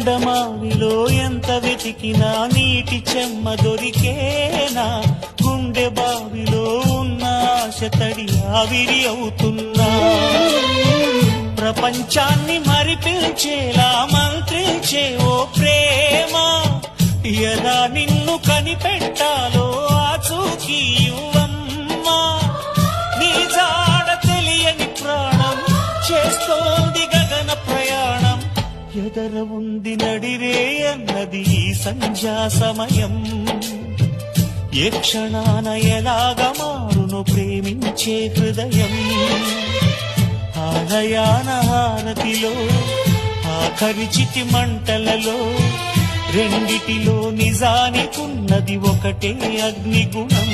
ఎండమావిలో ఎంత వెతికినా నీటి చెమ్మ దొరికేనా గుండె బావిలో ఉన్న ఆశ తడి ఆవిరి అవుతున్నా ప్రపంచాన్ని మరిపించేలా మంత్రించే ఓ ప్రేమ ఎలా నిన్ను కనిపెట్టాలో ఆచూకీ యువమ్మా నీ జాడ తెలియని ప్రాణం చేస్తోంది గగన ప్రయాణం ఎదర ఉంది నడిరే అన్నది ఈ సంధ్యా సమయం ఏ క్షణాన ఎలాగ మారును ప్రేమించే హృదయం ఆలయాన హారతిలో ఆఖరి చితి మంటలలో రెండిటిలో నిజానికున్నది ఒకటే అగ్నిగుణం